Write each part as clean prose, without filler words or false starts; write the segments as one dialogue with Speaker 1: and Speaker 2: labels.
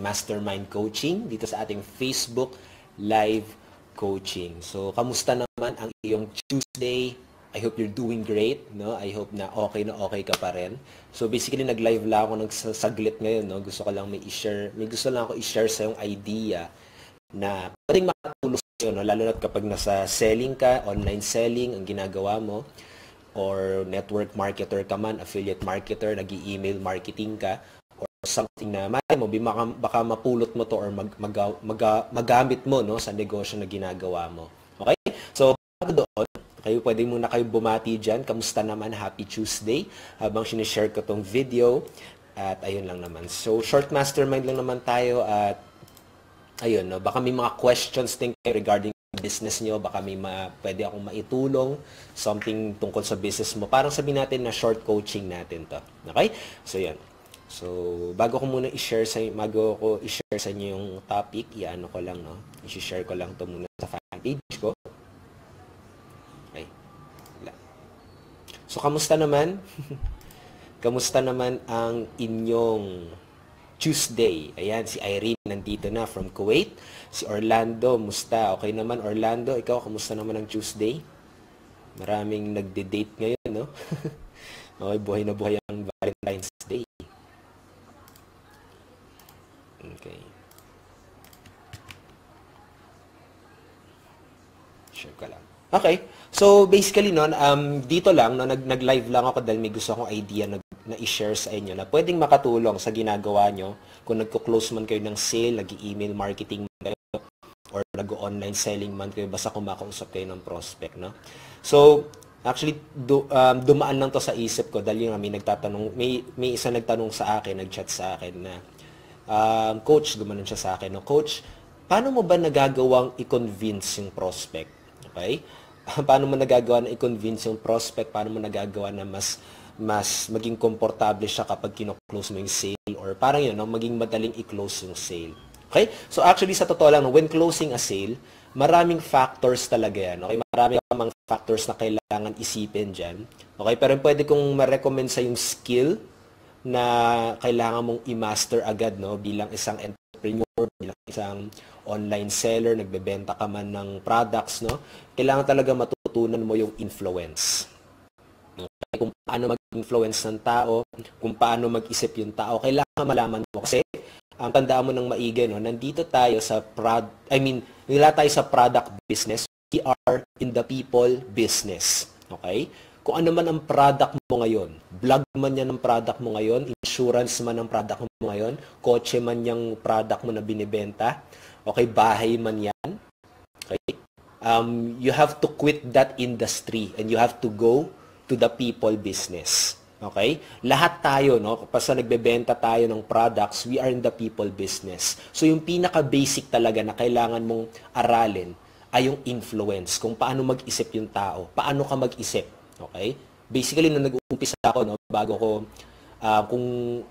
Speaker 1: Mastermind Coaching dito sa ating Facebook Live Coaching. So, kamusta naman ang iyong Tuesday? I hope you're doing great, no? I hope na okay ka pa rin. So, basically, nag-live lang ako ng saglit ngayon, no? Gusto ko lang may gusto lang ako i-share sa yung idea na pwedeng makatulong sa'yo, no? Lalo na kapag nasa selling ka, online selling ang ginagawa mo, or network marketer ka man, affiliate marketer, nag-i-email marketing ka, or something na baka mapulot mo to or magamit mo, no, sa negosyo na ginagawa mo. Okay? So, bago doon, pwede muna kayo bumati dyan. Kamusta naman? Happy Tuesday. Habang sinishare ko tong video. At ayun lang naman. So, short mastermind lang naman tayo. At ayun, no, baka may mga questions din kayo regarding business nyo. Baka may pwede akong maitulong. Something tungkol sa business mo. Parang sabihin natin na short coaching natin to. Okay? So, yan. So, bago ko i-share sa inyo yung topic, i-ano ko lang, no? I-share ko lang to muna sa fan page ko. Okay. So, kamusta naman? Kamusta naman ang inyong Tuesday? Ayan, si Irene nandito na from Kuwait. Si Orlando, musta? Okay naman, Orlando. Ikaw, kamusta naman ang Tuesday? Maraming nagde-date ngayon, no? Okay, buhay na buhay ang Valentine's Day. Okay. Share ko lang. Okay. So, basically, no, dito lang, no, nag-live lang ako dahil may gusto akong idea na i-share sa inyo na pwedeng makatulong sa ginagawa nyo kung nagko-close man kayo ng sale, nag-email marketing man kayo, or nag-online selling man kayo, basta kumakausap kayo ng prospect, no? So, actually, dumaan lang to sa isip ko dahil yung may isa nagtanong sa akin, nag-chat sa akin na, Coach, gumanon siya sa akin, no? Coach, paano mo ba nagagawang i-convince yung prospect? Okay? Paano mo nagagawa na i-convince yung prospect? Paano mo nagagawa na mas maging komportable siya kapag kino-close mo yung sale? Or parang yun, no? Maging madaling i-close yung sale. Okay? So actually, sa totoo lang, no, when closing a sale, maraming factors talaga yan. Okay? Maraming mga factors na kailangan isipin dyan. Okay? Pero pwede kong ma-recommend sa yung skill na kailangan mong i-master agad, no, bilang isang entrepreneur, bilang isang online seller, nagbebenta ka man ng products, no, kailangan talaga matutunan mo yung influence. Okay? Kung paano mag-influence ng tao, kung paano mag-isip yung tao, kailangan malaman mo. Kasi, ang tandaan mo ng maigi, no, nandito tayo sa wala tayo sa product business, we are in the people business. Okay? Kung ano man ang product mo ngayon, vlog man yan ang product mo ngayon, insurance man ang product mo ngayon, kotse man yung product mo na binibenta, okay, bahay man yan, okay, you have to quit that industry and you have to go to the people business. Okay? Lahat tayo, no, basta nagbebenta tayo ng products, we are in the people business. So yung pinaka-basic talaga na kailangan mong aralin ay yung influence, kung paano mag-isip yung tao, paano ka mag-isip. Okay? Basically, nung nag-uumpisa ako, no, bago ko, kung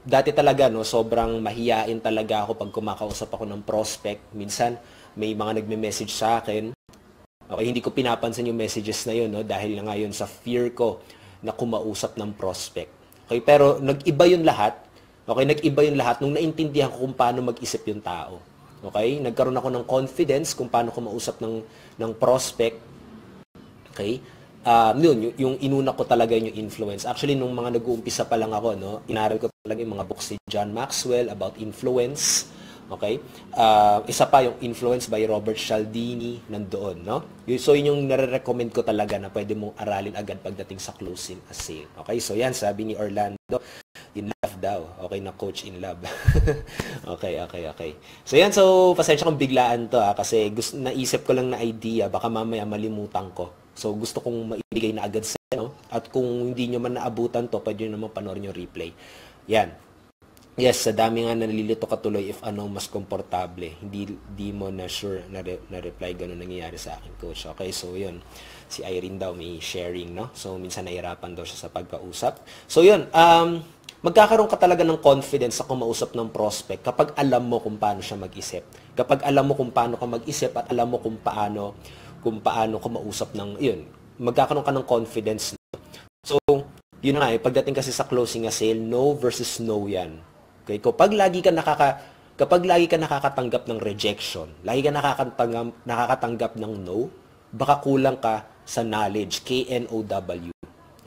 Speaker 1: dati talaga, no, sobrang mahiyain talaga ako pag kumakausap ako ng prospect. Minsan, may mga nagme-message sa akin. Okay, hindi ko pinapansin yung messages na yun, no, dahil nga yun sa fear ko na kumausap ng prospect. Okay, pero nag-iba yun lahat. Okay, nag-iba yun lahat nung naintindihan ko kung paano mag-isip yung tao. Okay, nagkaroon ako ng confidence kung paano kumausap ng prospect. Okay, yun, yung inuna ko talaga yung influence. Actually, nung mga nag-uumpisa pa lang ako, no, inaral ko talaga yung mga books ni John Maxwell about influence. Okay? Isa pa yung Influence by Robert Cialdini nandoon, no? So, yun yung nare-recommend ko talaga na pwede mong aralin agad pagdating sa closing a sale. Okay? So, yan, sabi ni Orlando, in love daw. Okay na, coach, in love. Okay. So, yan. So, pasensya kong biglaan to, kasi naisip ko lang na idea, baka mamaya malimutan ko. So, gusto kong maibigay na agad sa inyo. At kung hindi nyo man naabutan to, pwede nyo naman panoorin yung replay. Yan. Yes, sa dami nga nalilito ka tuloy if ano mas komportable. Hindi mo na sure na reply ganun nangyayari sa akin, coach. Okay, so yun. Si Irene daw may sharing, no? So, minsan nahirapan daw siya sa pagkausap. So, yun. Magkakaroon ka talaga ng confidence sa kumausap ng prospect kapag alam mo kung paano siya mag-isip. Kapag alam mo kung paano ka mag-isip at alam mo kung paano kumausap ng, yun, magkakaroon ka ng confidence. So, yun na nga, pagdating kasi sa closing a sale, no versus no yan. Okay, kapag lagi ka Kapag lagi ka nakakatanggap ng rejection, lagi ka nakakatanggap ng no, baka kulang ka sa knowledge, K-N-O-W.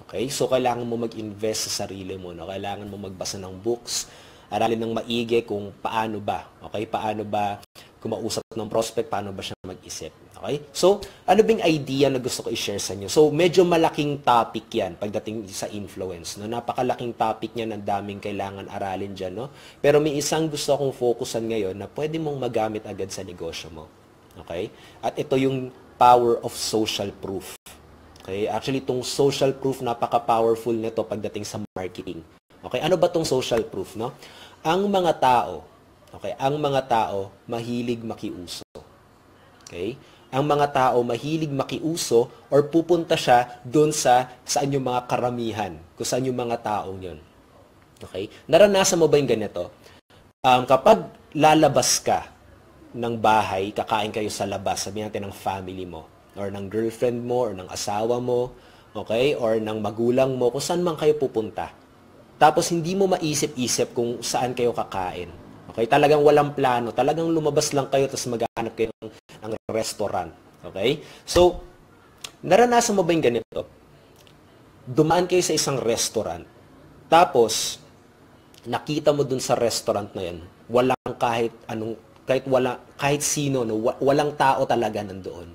Speaker 1: Okay? So, kailangan mo mag-invest sa sarili mo. No? Kailangan mo magbasa ng books, aralin ng maigi kung paano ba. Okay? Paano ba kumausap ng prospect, paano ba siya mag-isip. Okay? So, ano bang idea na gusto ko i-share sa inyo? So, medyo malaking topic yan pagdating sa influence. No? Napakalaking topic niyan, ang daming kailangan aralin dyan. No? Pero may isang gusto akong focusan ngayon na pwede mong magamit agad sa negosyo mo. Okay? At ito yung power of social proof. Okay? Actually, itong social proof, napaka-powerful nito pagdating sa marketing. Okay? Ano ba itong social proof? No? Ang mga tao, ang mga tao mahilig makiuso. Okay? Ang mga tao mahilig makiuso or pupunta siya doon sa saan yung mga karamihan, kung saan yung mga taong yun. Okay? Naranasan mo ba yung ganito? Kapag lalabas ka ng bahay, kakain kayo sa labas, sabihin natin ng family mo, or ng girlfriend mo, or ng asawa mo, okay? Or ng magulang mo, kung saan man kayo pupunta. Tapos hindi mo maisip-isip kung saan kayo kakain. Okay? Talagang walang plano. Talagang lumabas lang kayo tapos maghahanap kayo ng restaurant. Okay? So, naranasan mo ba yung ganito? Dumaan kayo sa isang restaurant. Tapos, nakita mo dun sa restaurant na yan, walang kahit sino, no? Walang tao talaga nandoon.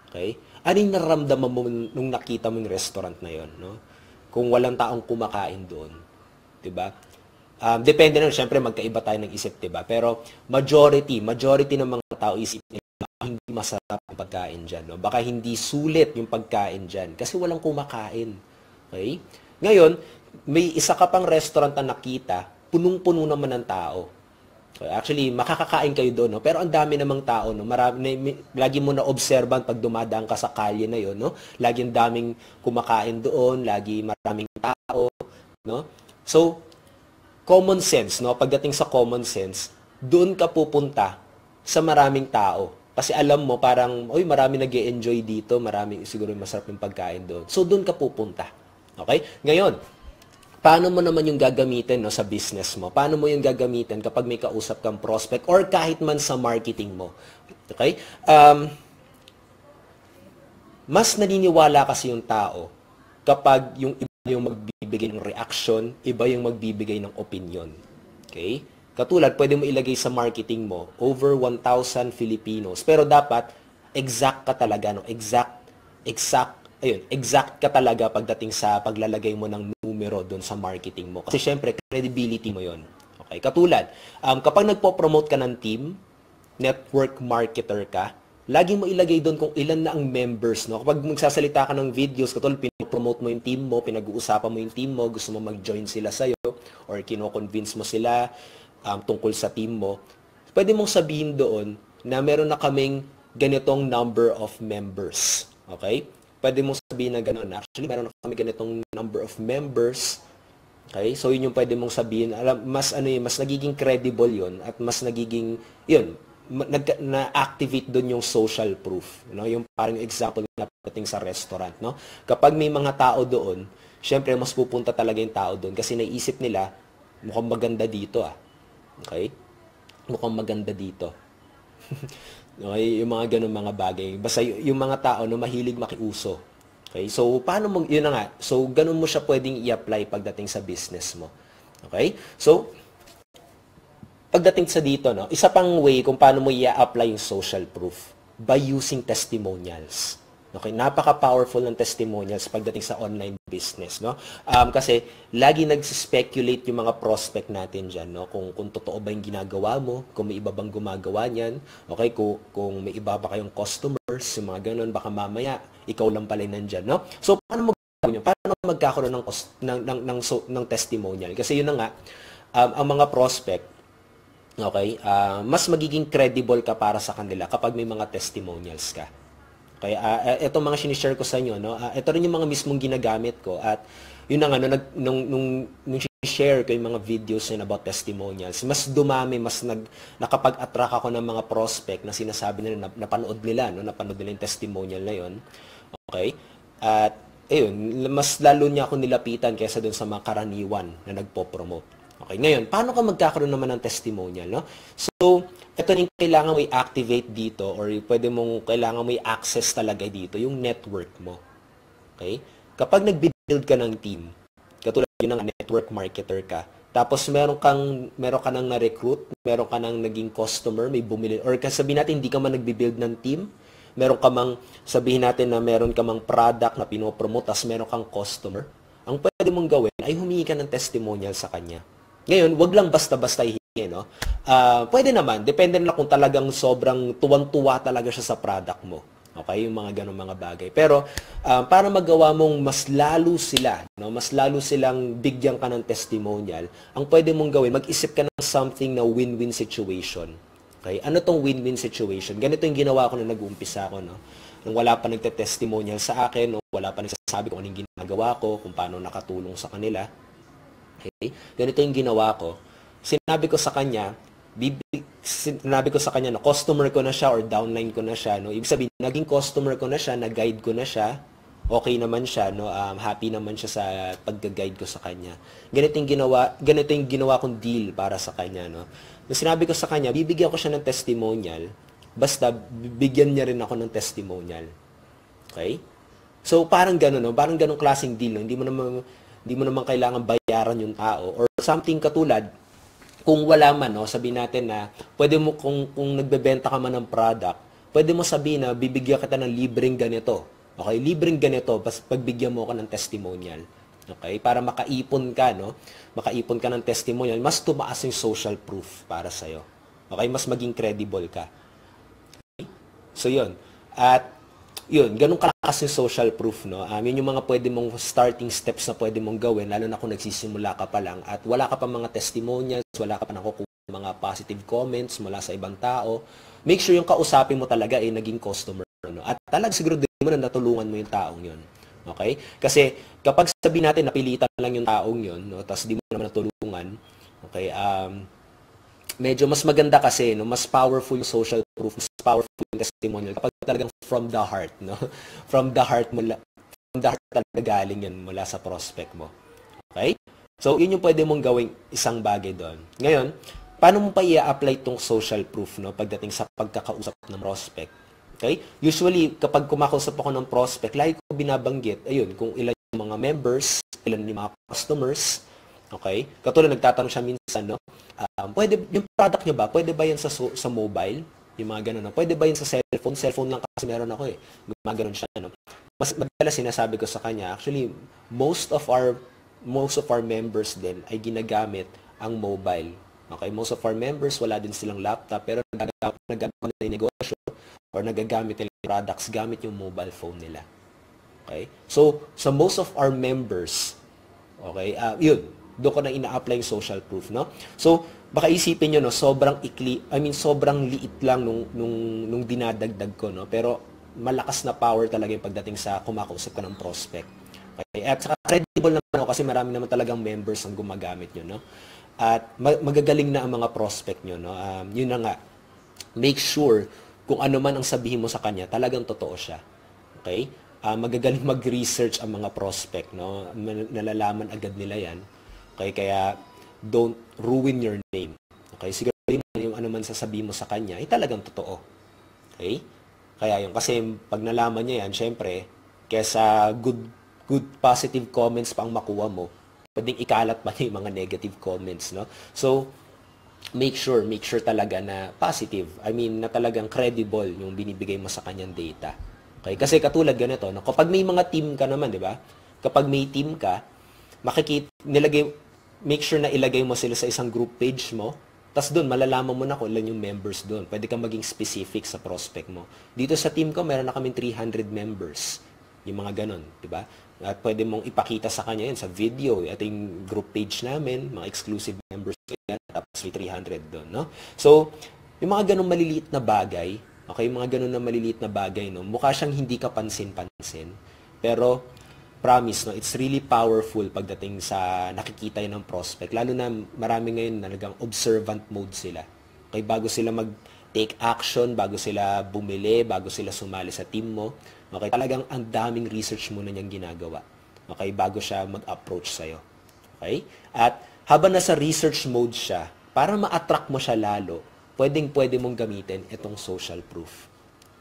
Speaker 1: Okay? Anong nararamdaman mo nung nakita mo yung restaurant na yon, no? Kung walang taong kumakain doon. 'Di ba? Depende na, syempre magkaiba tayo ng isip, 'di ba? Pero majority ng mga tao isip nila hindi masarap ang pagkain diyan, no? Baka hindi sulit yung pagkain diyan kasi walang kumakain. Okay? Ngayon, may isa ka pang restaurant na nakita, punong-puno naman ng tao. Okay? Actually, makakakain kayo doon, no? Pero ang dami namang tao, no? Lagi mo na observan pag dumadaan ka sa kalye na 'yon, no? Lagi ang daming kumakain doon, lagi maraming tao, no? So, common sense, no? Pagdating sa common sense, doon ka pupunta sa maraming tao. Kasi alam mo, parang, oy, marami nag-e-enjoy dito, marami siguro masarap yung pagkain doon. So, doon ka pupunta. Okay? Ngayon, paano mo naman yung gagamitin, no, sa business mo? Paano mo yung gagamitin kapag may kausap kang prospect or kahit man sa marketing mo? Okay? Mas naniniwala kasi yung tao kapag yung yung magbibigay ng reaction, iba yung magbibigay ng opinion. Okay? Katulad, pwede mo ilagay sa marketing mo, over 1,000 Filipinos. Pero dapat, exact ka talaga, no? Exact ka talaga pagdating sa paglalagay mo ng numero doon sa marketing mo. Kasi syempre, credibility mo yon. Okay? Katulad, kapag nagpo-promote ka ng team, network marketer ka, lagi mo ilagay doon kung ilan na ang members, no? Kapag magsasalita ka ng videos, katulad pinopromote mo yung team mo, pinag-uusapan mo yung team mo, gusto mo mag-join sila sa'yo, or kino-convince mo sila tungkol sa team mo, pwede mong sabihin doon na meron na kaming ganitong number of members. Okay? Pwede mong sabihin na gano'n. Actually, meron na kami ganitong number of members. Okay? So, yun yung pwede mong sabihin. Mas nagiging credible yun at mas nagiging, yun, na-activate doon yung social proof, no? Yung parang example na pagdating sa restaurant, no? Kapag may mga tao doon, syempre mas pupunta talaga yung tao doon kasi naisip nila, mukhang maganda dito, Okay? Mukhang maganda dito. Okay? Yung mga ganun mga bagay. Basta yung mga tao no mahilig makiuso. Okay? So, paano mo, yun na nga. So, ganun mo siya pwedeng i-apply pagdating sa business mo. Okay? So, pagdating sa dito, no, isa pang way kung paano mo i-apply yung social proof by using testimonials. Okay, napaka-powerful ng testimonials pagdating sa online business, no? Kasi lagi nagsi-speculate yung mga prospect natin diyan, no? Kung totoo ba yung ginagawa mo, kung may iba bang gumagawa niyan, okay, kung may iba ba kayong customers, yung mga ganun, baka mamaya ikaw lang pala nandiyan, no? So paano magkakaroon ng testimonial? Kasi yun na nga, ang mga prospect, okay, mas magiging credible ka para sa kanila kapag may mga testimonials ka. Okay, itong mga sinishare ko sa inyo, no, ito rin yung mga mismong ginagamit ko at yun na nga, nung share ko yung mga videos yun about testimonials, mas dumami, nakapag-attract ako ng mga prospect na sinasabi nila, napanood nila yung testimonial na yun. Okay, at ayun, mas lalo niya ako nilapitan kaysa dun sa mga karaniwan na nagpo-promote. Okay, ngayon, paano ka magkakaroon naman ng testimonial, no? So, ito yung kailangan mo i-activate dito or kailangan mo i-access talaga dito, yung network mo. Okay? Kapag nag-build ka ng team, katulad yun ng network marketer ka, tapos meron ka nang na-recruit, meron ka nang naging customer, may bumili, or sabihin natin hindi ka man nagbi-build ng team, meron ka mang, sabihin natin na meron ka mang product na pinopromote, tapos meron kang customer, ang pwede mong gawin ay humingi ka ng testimonial sa kanya. Ngayon, wag lang basta-basta hihingi, no? Pwede naman, depende na kung talagang sobrang tuwang-tuwa talaga siya sa product mo. Okay, yung mga ganong mga bagay. Pero, para magawa mong mas lalo sila, no? Mas lalo silang bigyan ka ng testimonial, ang pwede mong gawin, mag-isip ka ng something na win-win situation. Okay? Ano tong win-win situation? Ganito yung ginawa ko nung nag-uumpisa ako, no? Nung wala pa nagte-testimonial sa akin, no? Wala pa nagsasabi kung anong ginagawa ko, kung paano nakatulong sa kanila. Okay? Ganito yung ginawa ko. Sinabi ko sa kanya na customer ko na siya or downline ko na siya, no? Ibig sabihin, naging customer ko na siya, na-guide ko na siya, okay naman siya, no? Happy naman siya sa pag-guide ko sa kanya. Ganito yung ginawa kong deal para sa kanya, no? Nung sinabi ko sa kanya, bibigyan ko siya ng testimonial, basta bigyan niya rin ako ng testimonial. Okay? So, parang gano'n, no? Parang gano'ng klaseng deal, no? Hindi mo naman kailangan bayaran yung tao or something katulad, kung wala man, no, sabihin natin na pwede mo kung nagbebenta ka man ng product, pwede mo sabihin na bibigyan kita ng libreng ganito. Okay, libreng ganito basta pagbigyan mo ako ng testimonial. Okay, para makaipon ka, no? Makaipon ka ng testimonial, mas tumaas yung social proof para sa iyo. Okay, mas maging credible ka. Okay? So 'yun. At yun, ganun kalakas yung social proof, no? Yun yung mga pwede mong starting steps na pwede mong gawin, lalo na kung nagsisimula ka pa lang at wala ka pa mga testimonials, wala ka pa nakukuha mga positive comments mula sa ibang tao. Make sure yung kausapin mo talaga ay naging customer, no? At talagang siguro din mo na natulungan mo yung taong yun. Okay? Kasi kapag sabihin natin napilitan lang yung taong yun, no? Tapos di mo naman natulungan, okay? Medyo mas maganda kasi, no, mas powerful yung social proof, mas powerful yung testimonial kapag talagang from the heart, no? From the heart talaga galing yan mula sa prospect mo. Okay? So, yun yung pwede mong gawing isang bagay doon. Ngayon, paano mo pa i-apply itong social proof, no, pagdating sa pagkakausap ng prospect? Okay? Usually, kapag kumakausap ako ng prospect, lagi ko binabanggit, ayun, kung ilan yung mga members, ilan yung mga customers, okay? Katulad nagtatanong siya minsan, no? Pwede yung product niyo ba? Pwede ba yan sa mobile? Yung mga ganun, no? Pwede ba yan sa cellphone? Cellphone lang kasi meron ako eh. Gumagano'n siya, no? Mas madalas sinasabi ko sa kanya, actually, most of our members din ay ginagamit ang mobile. Okay? Most of our members wala din silang laptop pero nagagamit nila yung negosyo or nagagamit nila yung products gamit yung mobile phone nila. Okay? So, sa most of our members, okay, yun, doon ko na ina-apply yung social proof, no? So, baka isipin nyo, no, sobrang liit lang nung dinadagdag ko, no? Pero, malakas na power talaga yung pagdating sa kumakausap ka ng prospect. Okay? At saka credible naman ako kasi marami naman talagang members ang gumagamit nyo, no? At magagaling na ang mga prospect nyo, no? Yun na nga, make sure kung ano man ang sabihin mo sa kanya, talagang totoo siya. Okay? Magagaling mag-research ang mga prospect, no? Nalalaman agad nila yan. Okay, kaya don't ruin your name. Okay, siguro yung ano man sasabihin mo sa kanya, ay talagang totoo. Okay? Kaya yung kasi pag nalaman niya yan, syempre, kesa good positive comments pa ang makuha mo, pwedeng ikalat pa niya yung mga negative comments, no? So, make sure talaga na positive. Na talagang credible yung binibigay mo sa kanyang data. Okay? Kasi katulad ganito, no? Kapag may mga team ka naman, di ba? Kapag may team ka, make sure na ilagay mo sila sa isang group page mo, tas doon, malalaman mo na kung ilan yung members doon. Pwede kang maging specific sa prospect mo. Dito sa team ko, meron na kami 300 members. Yung mga ganon, di ba? At pwede mong ipakita sa kanya yun sa video. Ito yung group page namin, mga exclusive members yan, tapos may 300 doon, no? So, yung mga ganong maliliit na bagay, okay, mga ganon na maliliit na bagay, no? Mukha siyang hindi ka pansin-pansin. Pero, promise, no, it's really powerful pagdating sa nakikita yun ng prospect. Lalo na marami ngayon na nagang observant mode sila. Okay, bago sila mag-take action, bago sila bumili, bago sila sumali sa team mo. Okay, talagang ang daming research muna niyang ginagawa. Okay, bago siya mag-approach sa'yo. Okay? At habang nasa research mode siya, para ma-attract mo siya lalo, pwedeng-pwede mong gamitin itong social proof.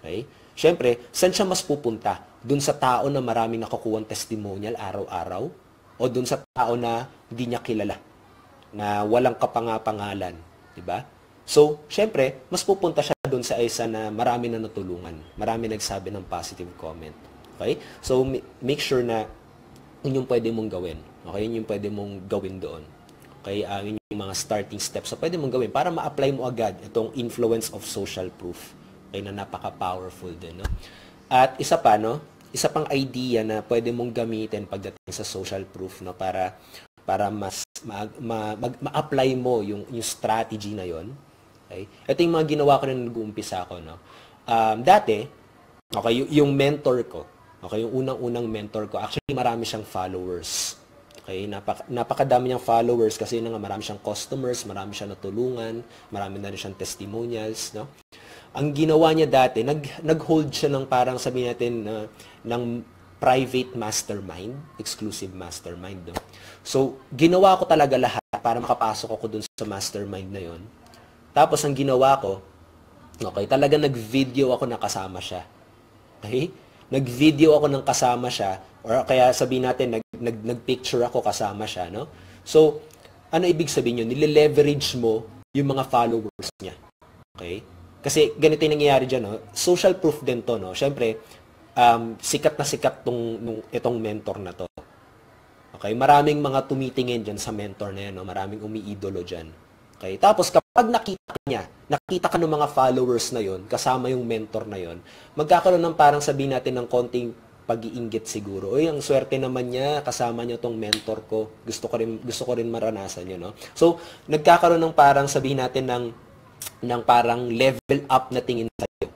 Speaker 1: Okay? Siyempre, saan siya mas pupunta? Dun sa tao na maraming nakukuha testimonial araw-araw? O dun sa tao na hindi niya kilala? Na walang kapangapangalan? Diba? So, siyempre, mas pupunta siya dun sa isa na marami na natulungan. Marami nagsabi ng positive comment. Okay? So, make sure na yun yung pwede mong gawin. Okay? Yun yung pwede mong gawin doon. Okay? Yun yung mga starting steps na pwede mong gawin para ma-apply mo agad itong influence of social proof. Okay? Na napaka-powerful din. No? At isa pa, no? Isa pang idea na pwede mong gamitin pagdating sa social proof, no? Para mas ma-apply mo yung strategy na yon. Okay? Ito yung mga ginawa ko na nag-uumpisa ako. No? Dati, okay, yung mentor ko, okay, yung unang-unang mentor ko, actually marami siyang followers. Okay, napakadami niyang followers kasi nga marami siyang customers, marami siyang natulungan, marami na rin siyang testimonials, no? Ang ginawa niya dati, nag-hold siya ng parang sabihin natin ng private mastermind, exclusive mastermind, no? So, ginawa ko talaga lahat para makapasok ako dun sa mastermind na yon. Tapos ang ginawa ko, okay, talaga nag-video ako na kasama siya. Okay? Nag-video ako ng kasama siya, or kaya sabihin natin, nag-picture ako kasama siya, no? So, ano ibig sabihin yun? Nile-leverage mo yung mga followers niya. Okay? Kasi ganito yung nangyayari dyan, no? Social proof din to, no? Siyempre, sikat na sikat itong mentor na to. Okay? Maraming mga tumitingin dyan sa mentor na yan, no? Maraming umiidolo dyan. Okay? Tapos, kapag nakita ka ng mga followers na yon, kasama yung mentor na yon, magkakaroon ng parang sabihin natin ng konting pag-iinggit siguro. Uy, ang swerte naman niya, kasama niya tong mentor ko. Gusto ko rin maranasan yun, no? So, nagkakaroon ng parang sabihin natin ng parang level up na tingin sa'yo.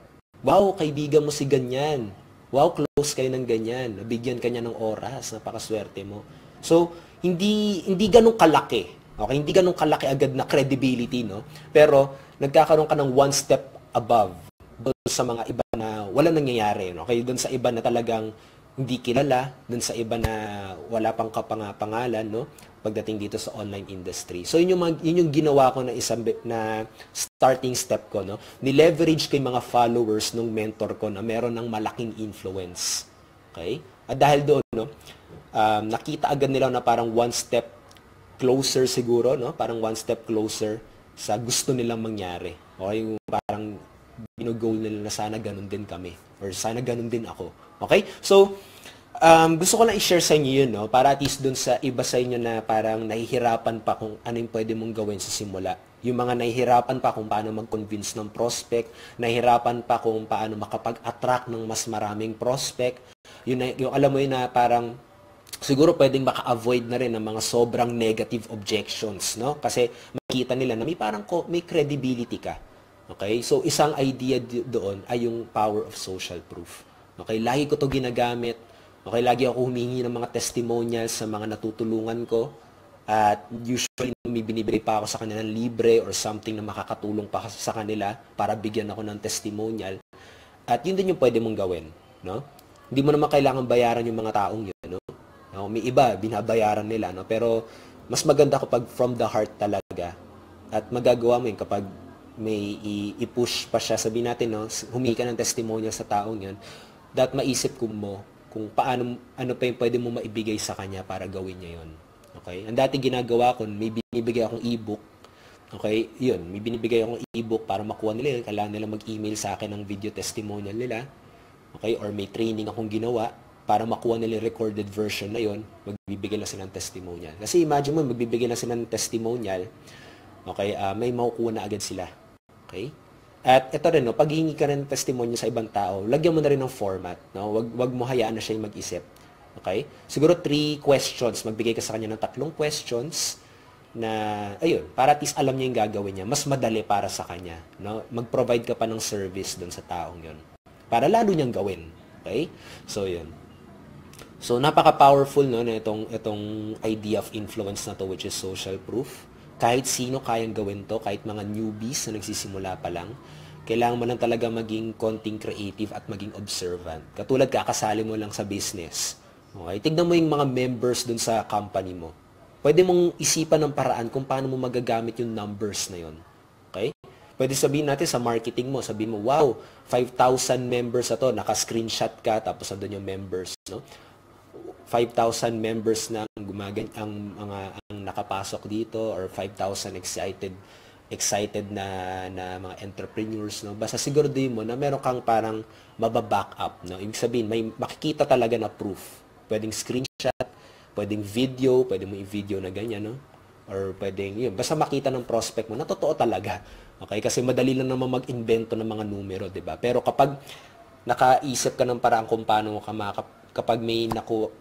Speaker 1: Wow, kaibigan mo si ganyan. Wow, close kayo ng ganyan. Nabigyan ka niya ng oras. Napakaswerte mo. So, hindi ganun kalaki. Okay, hindi ganun kalaki agad na credibility, no? Pero nagkakaroon ka ng one step above doon sa mga iba na wala nangyayari, no? Okay, doon sa iba na talagang hindi kilala, doon sa iba na wala pang kapangalan, no? Pagdating dito sa online industry. So yun yung ginawa ko na isang na starting step ko, no? Ni-leverage ko yung mga followers ng mentor ko na meron ng malaking influence. Okay? At dahil doon, no, nakita agad nila na parang one step closer siguro, no? Parang one step closer sa gusto nilang mangyari. Okay? Yung parang bino-goal nila na sana ganun din kami or sana ganun din ako. Okay? So, gusto ko lang i-share sa inyo yun, no? Para at least dun sa iba sa inyo na parang nahihirapan pa kung ano yung pwede mong gawin sa simula. Yung mga nahihirapan pa kung paano mag-convince ng prospect, nahihirapan pa kung paano makapag-attract ng mas maraming prospect. Yung alam mo yun na parang siguro pwedeng maka-avoid na rin ng mga sobrang negative objections, no? Kasi makita nila na may credibility ka. Okay? So, isang idea doon ay yung power of social proof. Okay? Lagi ko to ginagamit. Okay? Lagi ako humingi ng mga testimonials sa mga natutulungan ko. At usually, may binibigay pa ako sa kanila ng libre or something na makakatulong pa sa kanila para bigyan ako ng testimonial. At yun din yung pwede mong gawin, no? Hindi mo naman kailangan bayaran yung mga taong yun, no? May iba, binabayaran nila, no? Pero mas maganda kapag from the heart talaga. At magagawa mo yun kapag may i-push pa siya. Sabihin natin, no? Humingi ka ng testimonial sa taong yun. That maisip ko mo kung paano, ano pa yung pwede mo maibigay sa kanya para gawin niya yun. Okay? Ang dati ginagawa ko, may binibigay akong e-book. Okay? Yun, may binibigay akong e-book para makuha nila yun. Kailangan nila mag-email sa akin ng video testimonial nila. Okay? Or may training akong ginawa para makuha nila yung recorded version na yun, magbibigay lang sila ng testimonial. Kasi imagine mo, magbibigay lang sila ng testimonial, okay, may makukuha na agad sila. Okay? At ito rin, no, pag hihingi ka rin ng testimonial sa ibang tao, lagyan mo na rin ng format. No? Wag mo hayaan na siya yung mag-isip. Okay? Siguro 3 questions. Magbigay ka sa kanya ng 3 questions na, ayun, para at least alam niya yung gagawin niya. Mas madali para sa kanya. No? Mag-provide ka pa ng service doon sa taong yun. Para lalo niyang gawin. Okay? So, yun. So, napaka-powerful, no, na itong idea of influence na to, which is social proof. Kahit sino kayang gawin to, kahit mga newbies na nagsisimula pa lang, kailangan mo lang talaga maging konting creative at maging observant. Katulad kakasali mo lang sa business. Okay? Tignan mo yung mga members dun sa company mo. pwede mong isipan ng paraan kung paano mo magagamit yung numbers na yun. Okay? Pwede sabihin natin sa marketing mo, sabihin mo, wow, 5,000 members na to, naka-screenshot ka, tapos andun yung members, no? 5,000 members na ang nakapasok dito, or 5,000 excited na mga entrepreneurs, no? Basta siguraduhin mo na meron kang parang mababack up, no? Ibig sabihin, may makikita talaga na proof. Pwedeng screenshot, pwedeng video, pwede mo i-video na ganyan, no? Or pwedeng, yun, basta makita ng prospect mo na totoo talaga. Okay? Kasi madali lang naman mag-invento ng mga numero, di ba? Pero kapag nakaisip ka ng paraan kung paano mo kapag may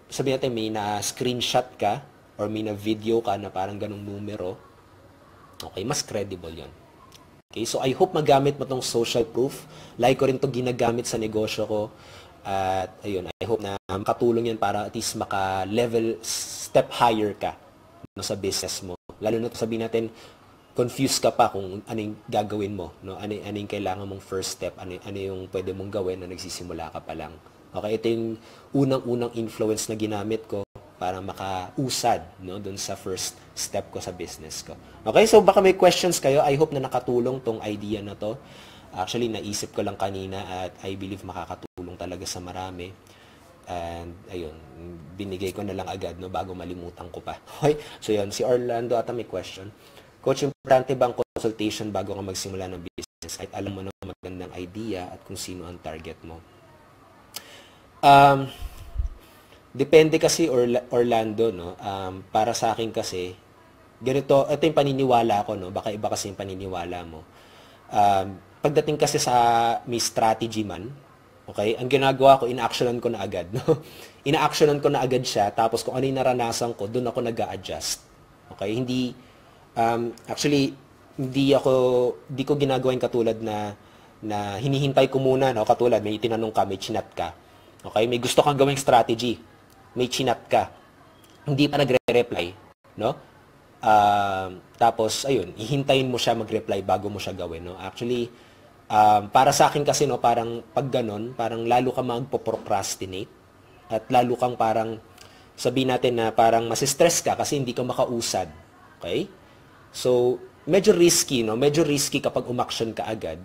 Speaker 1: sabihin natin may na-screenshot ka or may na-video ka na parang ganong numero, okay, mas credible yon. Okay, so I hope magamit mo tong social proof. Like ko rin to ginagamit sa negosyo ko. At ayun, I hope na makatulong yan para at least maka-level, step higher ka, no, sa business mo. Lalo na sabihin natin, confused ka pa kung ano yung gagawin mo, no? Ano yung kailangan mong first step, ano yung pwede mong gawin na nagsisimula ka pa lang. Okay, ito yung unang-unang influence na ginamit ko para makausad, no, dun sa first step ko sa business ko. Okay, so baka may questions kayo. I hope na nakatulong tong idea na to. Actually, naisip ko lang kanina at I believe makakatulong talaga sa marami. And ayun, binigay ko na lang agad, no, bago malimutan ko pa. Okay, so yun, si Orlando ata may question. Coach, importante ba ang consultation bago ka magsimula ng business? Kahit alam mo na magandang idea at kung sino ang target mo. Depende kasi, Orlando, no? Para sa akin kasi, ganito, ito yung paniniwala ko, no? Baka iba kasi yung paniniwala mo. Pagdating kasi sa may strategy man, okay, ang ginagawa ko, ina-actionan ko na agad, no? Ina-actionan ko na agad siya, tapos kung ano yung naranasan ko, doon ako nag-a-adjust. Okay, actually, hindi ko ginagawa yung katulad na hinihintay ko muna, no? Katulad, may tinanong ka, may chinat ka. Okay, may gusto kang gawing strategy, may chinat ka. Hindi pa nagre-reply, no? Tapos, ayun, hihintayin mo siya mag-reply bago mo siya gawin, no? Actually, para sa akin kasi, no, parang pag ganon, parang lalo ka magpo-procrastinate at lalo kang parang, sabihin natin na parang masistress ka kasi hindi ka makausad. Okay? So, medyo risky, no? Medyo risky kapag umaction ka agad.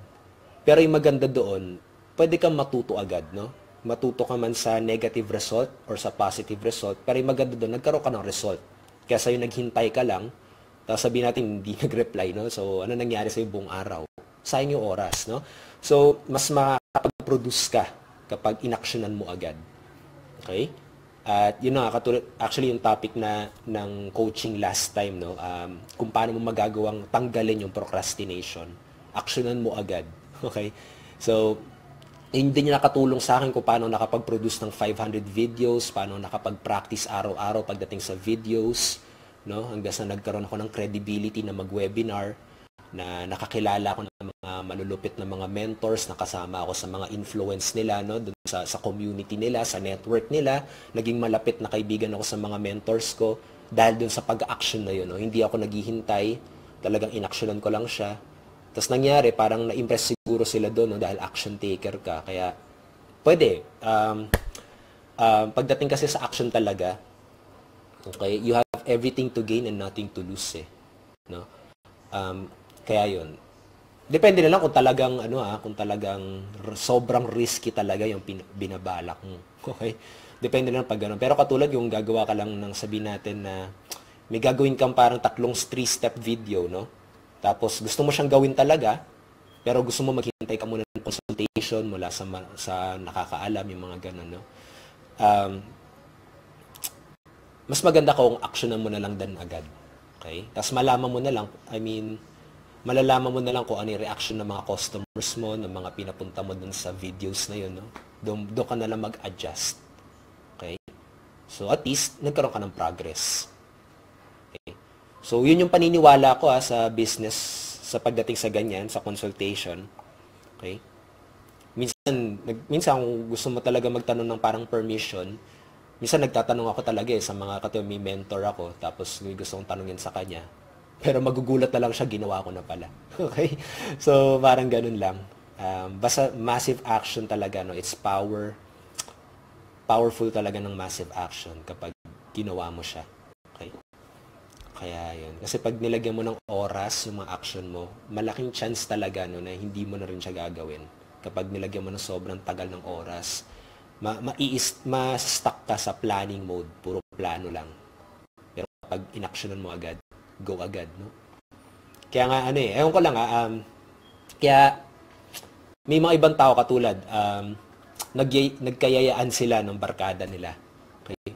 Speaker 1: Pero yung maganda doon, pwede kang matuto agad, no? Matuto ka man sa negative result or sa positive result, pero yung maganda doon, nagkaroon ka ng result. Kaya sa'yo naghintay ka lang, tapos sabihin natin hindi nag-reply, no? So, ano nangyari sa'yo buong araw? Sayang yung oras, no? So, mas makapag-produce ka kapag inaksyonan mo agad. Okay? At yun na, actually yung topic ng coaching last time, no? Kung paano mo magagawang tanggalin yung procrastination. Actionan mo agad. Okay? So, hindi niya nakatulong sa akin kung paano nakapag-produce ng 500 videos, paano nakapag-practice araw-araw pagdating sa videos, no? Hanggang sa nagkaroon ako ng credibility na mag-webinar, na nakakilala ako ng mga malulupit na mga mentors, nakasama ako sa mga influence nila, no, dun sa community nila, sa network nila, naging malapit na kaibigan ako sa mga mentors ko dahil dun sa pag-action na yun, no. Hindi ako naghihintay, talagang inaksyonan ko lang siya. Tapos nangyari, parang na-impress siguro sila doon, no, dahil action taker ka. Kaya pwede, pagdating kasi sa action talaga, okay, you have everything to gain and nothing to lose, no. Kaya yun. Depende na lang kung talagang kung talagang sobrang risky talaga yung binabalak mo. Okay? Depende na lang pag gano'n. Pero katulad yung gagawa ka lang ng sabihin natin na may gagawin kang parang 3-step video, no? Tapos gusto mo siyang gawin talaga, pero gusto mo maghintay ka muna ng consultation mula sa nakakaalam, yung mga gano'n, no? Mas maganda kung actionan mo na lang dan agad. Okay? Tapos malalaman mo na lang kung ano yung reaction ng mga customers mo, ng mga pinapunta mo dun sa videos na yun, no? Doon ka na lang mag-adjust. Okay? So, at least, nagkaroon ka ng progress. Okay? So, yun yung paniniwala ko sa business, sa pagdating sa ganyan, sa consultation. Okay? Minsan kung gusto mo talaga magtanong ng parang permission, minsan nagtatanong ako talaga sa mga may mentor ako, tapos may gusto kong tanongin sa kanya. Pero magugulat na lang siya, ginawa ko na pala. Okay? So, parang ganun lang. Basta massive action talaga, no? It's powerful talaga ng massive action kapag ginawa mo siya. Okay? Kaya yun. Kasi pag nilagyan mo ng oras yung mga action mo, malaking chance talaga no, na hindi mo na rin siya gagawin. Kapag nilagyan mo ng sobrang tagal ng oras, ma-stuck ka sa planning mode. Puro plano lang. Pero kapag inactionan mo agad, go agad. No? Kaya nga ano ewan ko lang kaya may mga ibang tao katulad, nagkayayaan sila ng barkada nila. Okay?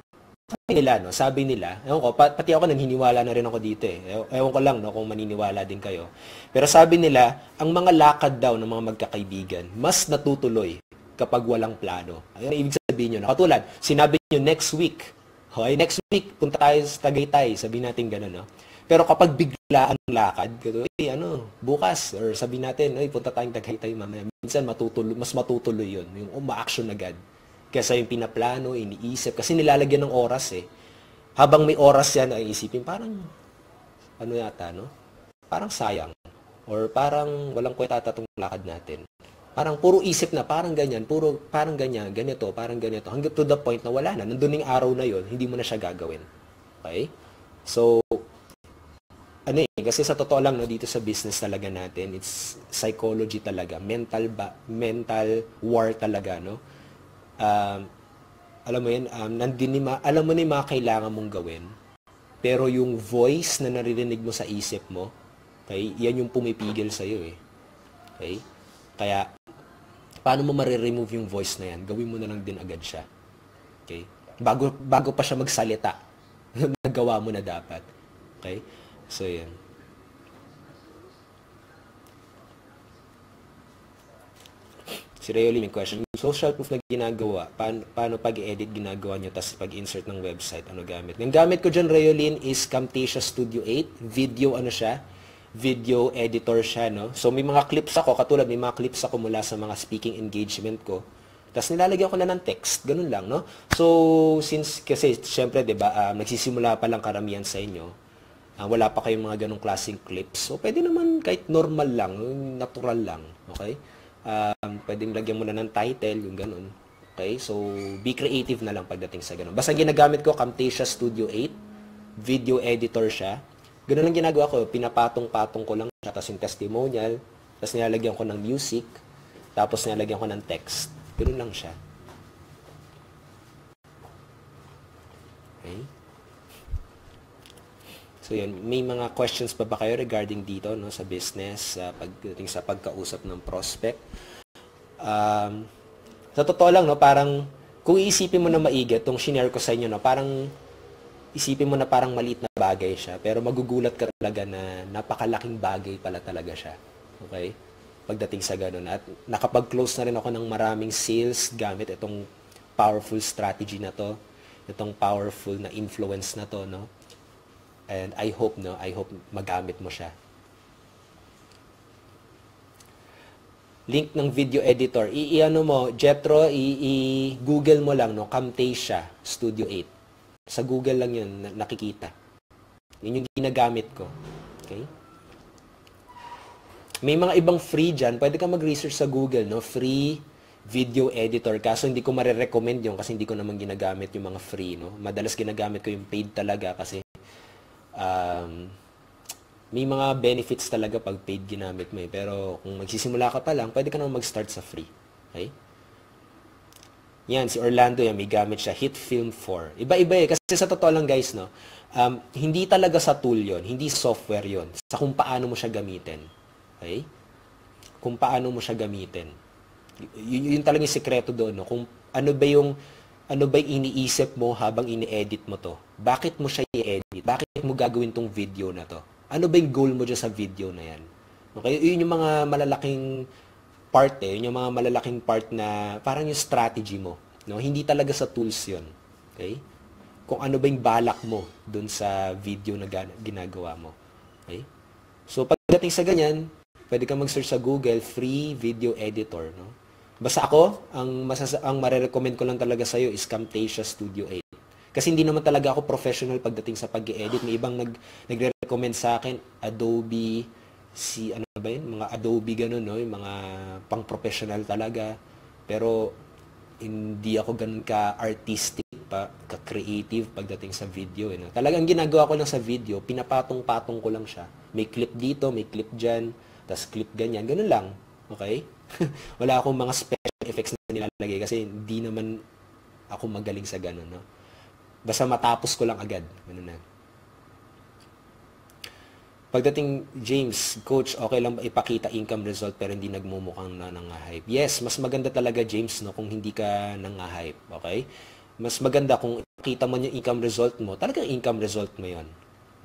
Speaker 1: Sabi nila, ewan ko, pati ako naniniwala na rin ako dito eh. Ewan ko lang no, kung maniniwala din kayo. Pero sabi nila, ang mga lakad daw ng mga magkakaibigan, mas natutuloy kapag walang plano. Ayun ang ibig sabihin nyo. Katulad, sinabi nyo next week. Okay, next week, punta tayo sa Tagaytay. Sabihin natin gano'n, no? Pero kapag bigla ang lakad, bukas, or sabihin natin, punta tayong Tagaytay mamaya. Minsan mas matutuloy yun, yung ma-action agad. Kesa yung pinaplano, iniisip, kasi nilalagyan ng oras eh. Habang may oras yan, ay isipin, parang, ano yata, no? Parang sayang. Or parang walang kwenta itong lakad natin. Parang puro isip na, parang ganyan, parang ganyan, ganito, parang ganito. Hanggang to the point na wala na, nandun yung araw na yon, hindi mo na siya gagawin. Okay? So, kasi sa totoo lang, no, dito sa business talaga natin, it's psychology talaga, mental war talaga, no? Alam mo yan, alam mo na yung mga kailangan mong gawin, pero yung voice na naririnig mo sa isip mo, okay, yan yung pumipigil sa'yo eh. Okay? Kaya, paano mo mariremove yung voice na yan? Gawin mo na lang din agad siya. Okay? Bago pa siya magsalita, nagawa mo na dapat. Okay? So, yan. Si Rayoli may question. Yung social proof na ginagawa, paano pag-edit ginagawa nyo, tapos pag-insert ng website, ano gamit? Yung gamit ko dyan, Rayolin, is Camtasia Studio 8. Video editor siya, no? So, may mga clips ako, katulad, may mga clips ako mula sa mga speaking engagement ko. Tapos nilalagyan ko na ng text, ganun lang, no? So, kasi, syempre, diba, nagsisimula pa lang karamihan sa inyo, wala pa kayong mga ganong klaseng clips. So, pwede naman kahit normal lang, natural lang, okay? Pwedeng lagyan mo na ng title, yung ganun. Okay? So, be creative na lang pagdating sa ganun. Basta ginagamit ko, Camtasia Studio 8. Video editor siya. Ganun lang ginagawa ko. Pinapatong-patong ko lang siya. Tapos yung testimonial. Tapos nilalagyan ko ng music. Tapos nilalagyan ko ng text. Ganun lang siya. Okay? So, yan. May mga questions pa ba kayo regarding dito, no, sa business, pagdating sa pagkausap ng prospect? Sa totoo lang, no, parang, kung iisipin mo na maigi, itong shinare ko sa inyo, no, parang, isipin mo na parang maliit na bagay siya, pero magugulat ka talaga na napakalaking bagay pala talaga siya. Okay? Pagdating sa ganun. At nakapag-close na rin ako ng maraming sales gamit itong powerful strategy na to, itong powerful na influence na to, no? And I hope magamit mo siya. Link ng video editor. I-ano mo, Jetro, i-google mo lang, no, Camtasia Studio 8. Sa Google lang yun, nakikita. Yun yung ginagamit ko. Okay? May mga ibang free dyan. Pwede ka mag-research sa Google, no? Free video editor. Kaso hindi ko marirecommend yun kasi hindi ko naman ginagamit yung mga free, no? Madalas ginagamit ko yung paid talaga kasi may mga benefits talaga pag paid ginamit mo eh. Pero kung magsisimula ka pa lang, pwede ka naman mag-start sa free. Okay? Yan, si Orlando yan, may gamit siya, HitFilm 4. Iba-iba eh. Kasi sa totoo lang guys, no, hindi talaga sa tool yon, hindi software yon, sa kung paano mo siya gamitin. Okay? Kung paano mo siya gamitin. Yun talaga yung sikreto doon. No? Kung ano ba yung iniisip mo habang ini-edit mo to? Bakit mo siya i-edit? Bakit mo gagawin tong video na to? Ano ba yung goal mo dyan sa video na yan? Okay? Yun yung mga malalaking part eh. Yun yung mga malalaking part na parang yung strategy mo. No? Hindi talaga sa tools yun. Okay? Kung ano ba yung balak mo dun sa video na ginagawa mo. Okay? So, pagdating sa ganyan, pwede ka mag-search sa Google, free video editor. No? Basta ako, ang marirecommend ko lang talaga sa'yo is Camtasia Studio 8. Kasi hindi naman talaga ako professional pagdating sa pag-i-edit. May ibang nagre-recommend sa akin, Adobe, mga Adobe ganun, no? Yung mga pang-professional talaga. Pero, hindi ako ganun ka-artistic pa ka-creative pagdating sa video. No? Talagang ginagawa ko lang sa video, pinapatong-patong ko lang siya. May clip dito, may clip dyan, tas clip ganyan. Ganun lang. Okay? Wala akong mga special effects na nilalagay kasi hindi naman ako magaling sa ganun. No? Basta matapos ko lang agad. Ganun na. Pagdating, James, Coach, okay lang ba ipakita income result pero hindi nagmumukhang na nang-hype? Yes, mas maganda talaga, James, no, kung hindi ka nang-hype. Okay? Mas maganda kung ipakita mo yung income result mo, talagang income result mo yon.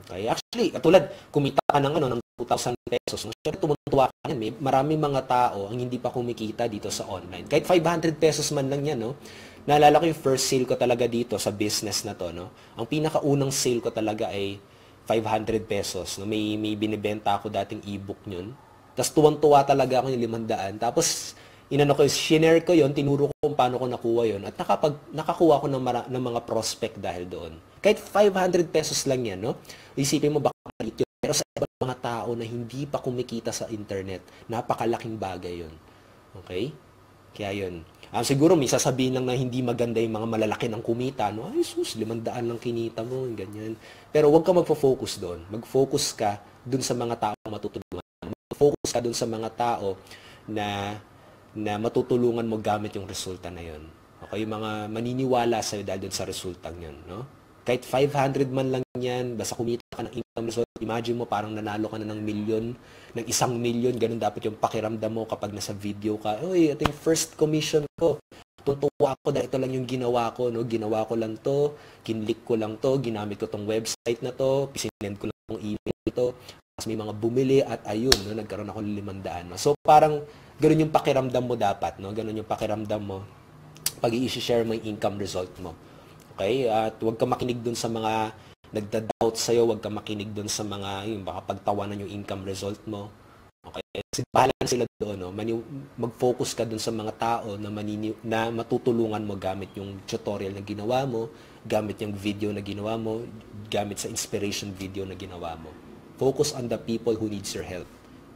Speaker 1: Okay? Actually, katulad, kumita ka ng, ng 2,000 pesos. No? Siyempre, tumutuwa ka yan. Maraming mga tao ang hindi pa kumikita dito sa online. Kahit 500 pesos man lang yan, no? Naalala ko yung first sale ko talaga dito sa business na to, no? Ang pinakaunang sale ko talaga ay 500 pesos. No? May binibenta ako dating ebook yun. Tapos tuwang-tuwa talaga ako yung 500. Tapos, shinare ko yun, tinuro ko kung paano ko nakuha yun. At nakakuha ko ng mga prospect dahil doon. Kahit 500 pesos lang yan, no? Isipin mo baka palit yun. Pero sa ibang mga tao na hindi pa kumikita sa internet, napakalaking bagay yun. Okay? Kaya yun. Siguro may sasabihin lang na hindi maganda yung mga malalaki ng kumita, no? Ay, sus, 500 lang kinita mo, ganyan. Pero huwag ka magfo-focus doon. Mag-focus ka doon sa mga tao matutulungan. Mag-focus ka doon sa mga tao na matutulungan mo gamit yung resulta na yun. Okay, yung mga maniniwala sa'yo dahil doon sa resultang yun, no? Kahit 500 man lang yan, basta kumita ka ng income result, imagine mo parang nanalo ka na ng milyon, ng 1 milyon, ganun dapat yung pakiramdam mo kapag nasa video ka. Uy, ito yung first commission ko. Tutuwa ako dahil ito lang yung ginawa ko, no? Ginawa ko lang to, kinlik ko lang to, ginamit ko tong website na to, sinend ko lang tong email ito, tapos may mga bumili at ayun, no? Nagkaroon ako ng 500. No? So parang ganun yung pakiramdam mo dapat, no? Ganun yung pakiramdam mo pag i-share mo yung income result mo. Okay? At huwag ka makinig dun sa mga nagda-doubt sa'yo, huwag ka makinig dun sa mga yung baka pagtawanan yung income result mo. Okay? Kasi bahala sila doon. No? Mag-focus ka dun sa mga tao na matutulungan mo gamit yung tutorial na ginawa mo, gamit yung video na ginawa mo, gamit sa inspiration video na ginawa mo. Focus on the people who needs your help.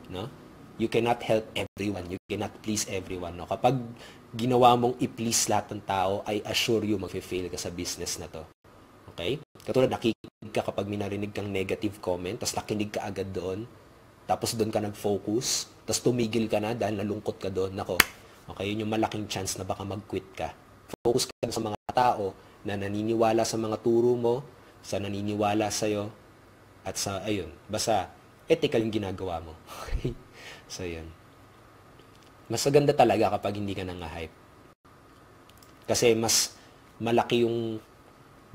Speaker 1: No? You cannot help everyone. You cannot please everyone. No? Kapag ginawa mong i-please lahat ng tao, I assure you, mag-fail ka sa business na to. Okay? Katulad, nakikinig ka kapag may narinig kang negative comment, tapos nakinig ka agad doon, tapos doon ka nag-focus, tapos tumigil ka na dahil nalungkot ka doon. Nako, okay, yun yung malaking chance na baka mag-quit ka. Focus ka sa mga tao na naniniwala sa mga turo mo, sa naniniwala sa'yo, at sa, ayun, basta ethical yung ginagawa mo. Okay? So, yun. Mas maganda talaga kapag hindi ka nang-hype. Kasi mas malaki yung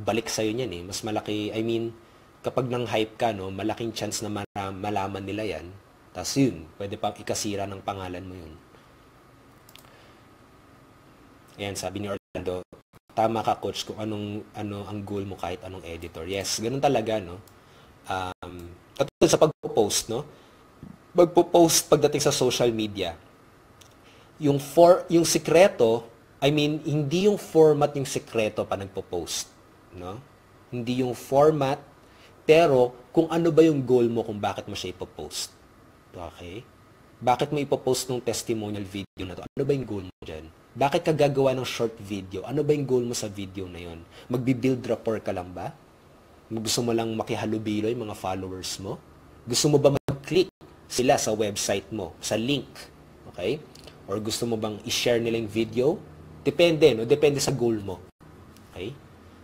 Speaker 1: balik sa'yo niyan eh. Mas malaki, I mean, kapag nang-hype ka, no, malaking chance na malaman nila yan. Tapos yun, pwede pang ikasira ng pangalan mo yun. Ayan, sabi ni Orlando, tama ka, Coach, kung ano ang goal mo kahit anong editor. Yes, ganun talaga, no? Katulad sa pagpo-post, no? Magpo-post pagdating sa social media. Yung sikreto, I mean, hindi yung format yung sikreto pa nagpo-post, no? Hindi yung format, pero kung ano ba yung goal mo kung bakit mo siya ipo-post. Okay? Bakit mo ipo-post ng testimonial video na to? Ano ba yung goal mo dyan? Bakit ka gagawa ng short video? Ano ba yung goal mo sa video na yon? Magbi-build rapport ka lang ba? Gusto mo lang makihalubilo yung mga followers mo? Gusto mo ba mag-click sila sa website mo, sa link? Okay? Or gusto mo bang i-share nila yung video? Depende, no? Depende sa goal mo. Okay?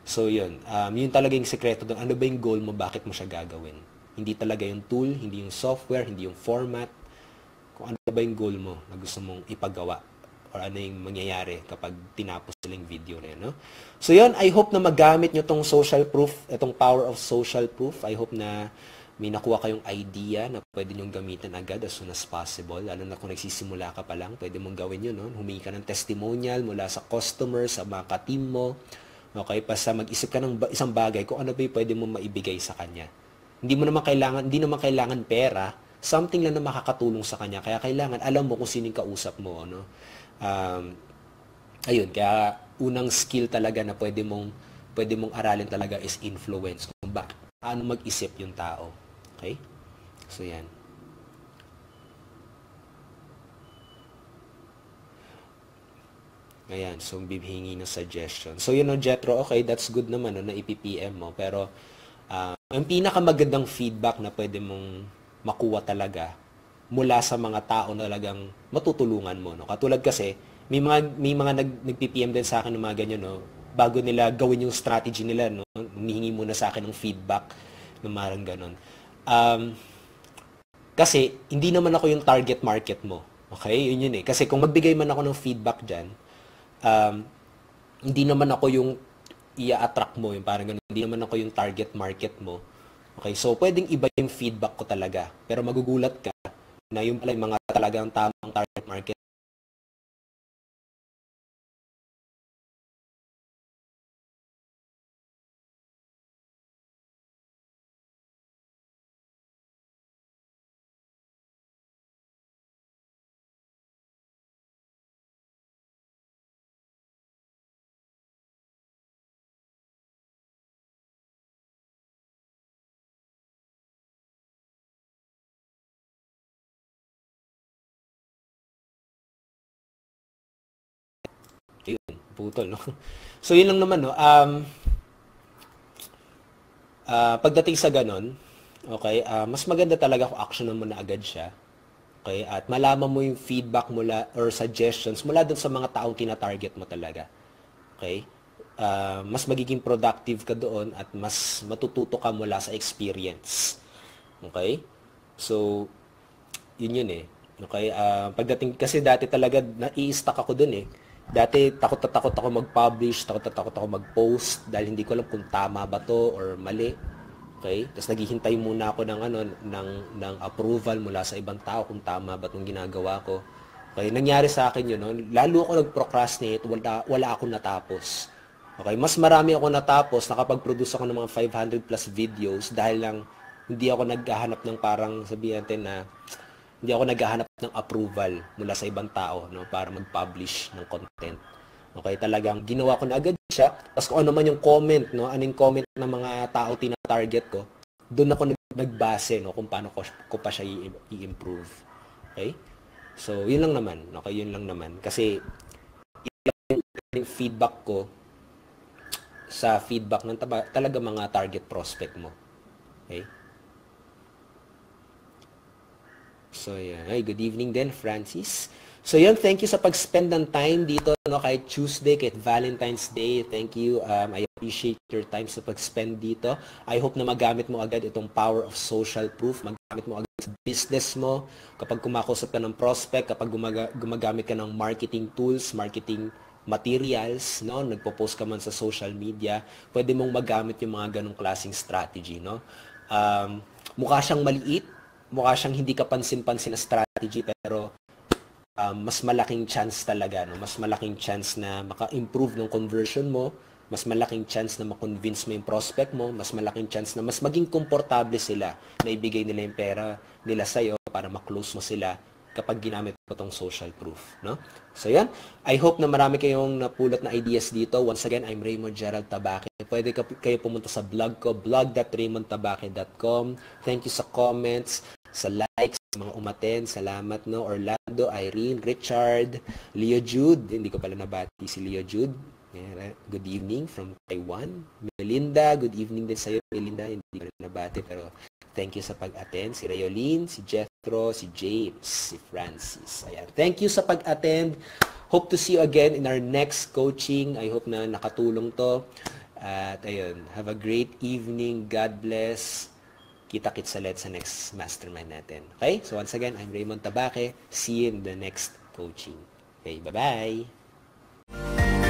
Speaker 1: So, yun. Yun talaga yung sekreto doon. Ano ba yung goal mo? Bakit mo siya gagawin? Hindi talaga yung tool, hindi yung software, hindi yung format. Kung ano ba yung goal mo na gusto mong ipagawa or ano yung mangyayari kapag tinapos nila yung video na yun, no? So, yun. I hope na magamit nyo tong social proof, itong power of social proof. I hope na may nakuha kayong idea na pwede nyong gamitin agad as soon as possible. Lalo na kung nagsisimula ka pa lang, pwede mong gawin yun. No? Humingi ka ng testimonial mula sa customers, sa mga ka-team mo. Okay? Basta mag-isip ka ng isang bagay kung ano ba yung pwede mong maibigay sa kanya. Hindi naman kailangan pera, something lang na makakatulong sa kanya. Kaya kailangan, alam mo kung sino yung kausap mo. No? Ayun, kaya unang skill talaga na pwede mong aralin talaga is influence. Kung paano mag-isip yung tao. Okay? So, yan. Ayan, so bibhingi ng suggestion. So yun, Jetro, okay, that's good naman na ipipm mo. Pero ang pinakamagandang feedback na pwede mong makuha talaga mula sa mga tao na talagang matutulungan mo. No? Katulad kasi, may mga nag-PPM din sa akin ng mga ganyan, no? Bago nila gawin yung strategy nila, no? Humihingi muna sa akin ng feedback ng marang ganon. Kasi, hindi naman ako yung target market mo. Okay? Yun eh. Kasi kung magbigay man ako ng feedback dyan, hindi naman ako yung i-attract mo, yung parang ganun. Hindi naman ako yung target market mo. Okay? So, pwedeng iba yung feedback ko talaga. Pero magugulat ka na yung pala yung mga talagang tamang target market. Yun, putol, no? So, yun lang naman, no? Pagdating sa ganon, okay, mas maganda talaga kung actionan mo na agad siya. Okay? At malaman mo yung feedback mula or suggestions mula dun sa mga taong tina-target mo talaga. Okay? Mas magiging productive ka doon at mas matututo ka mula sa experience. Okay? So, yun eh. Okay? Pagdating, kasi dati talaga, nai-stuck ako dun eh. Dati, takot na takot ako mag-publish, takot na takot ako mag-post dahil hindi ko alam kung tama ba to or mali. Okay? Tapos naghihintay muna ako ng approval mula sa ibang tao kung tama ba itong ginagawa ko. Okay? Nangyari sa akin yun, no? Lalo ako nag-procrastinate, wala akong natapos. Okay? Mas marami ako natapos, nakapag-produce ako ng mga 500 plus videos dahil lang hindi ako naghahanap ng parang sabihin natin na hindi ako naghahanap ng approval mula sa ibang tao, no, para mag-publish ng content. Okay, talagang ginawa ko na agad siya. Tapos kung ano man yung comment, no, anong comment ng mga tao tina-target ko, doon ako nagbase, no, kung paano ko pa siya i-improve. Okay? So, yun lang naman. Okay, yun lang naman. Kasi, yung feedback ko sa feedback ng talaga mga target prospect mo. Okay? So, yan. Ay, good evening din, Francis. So, yan. Thank you sa pag-spend ng time dito, no, kahit Tuesday, kahit Valentine's Day. Thank you. I appreciate your time sa pag-spend dito. I hope na magamit mo agad itong power of social proof. Magamit mo agad sa business mo. Kapag kumakausap ka ng prospect, kapag gumagamit ka ng marketing tools, marketing materials, no, nagpo-post ka man sa social media, pwede mong magamit yung mga ganong klaseng strategy, no. Mukha siyang maliit, mukha siyang hindi kapansin-pansin na strategy, pero mas malaking chance talaga, no? Mas malaking chance na maka-improve ng conversion mo, mas malaking chance na ma-convince mo yung prospect mo, mas malaking chance na mas maging komportable sila na ibigay nila yung pera nila sa'yo para ma-close mo sila kapag ginamit mo itong social proof, no? So yan, I hope na marami kayong napulot na ideas dito. Once again, I'm Raymond Gerald Tabaque. Pwede kayo pumunta sa blog ko, blog.raymondtabaque.com. Thank you sa comments, sa likes, sa mga umaten. Salamat, no? Orlando, Irene, Richard, Leo Jude. Hindi ko pala nabati si Leo Jude. Yeah, good evening from Taiwan. Melinda, good evening din sa'yo, Melinda. Hindi ko pala nabati, pero thank you sa pag-attend. Si Rayolyn, si Jethro, si James, si Francis. Ayan. Thank you sa pag-attend. Hope to see you again in our next coaching. I hope na nakatulong to. At ayun, have a great evening. God bless. Kita-kits ulit sa next mastermind natin. Okay? So once again, I'm Raymond Tabaque. See you in the next coaching. Okay, bye-bye.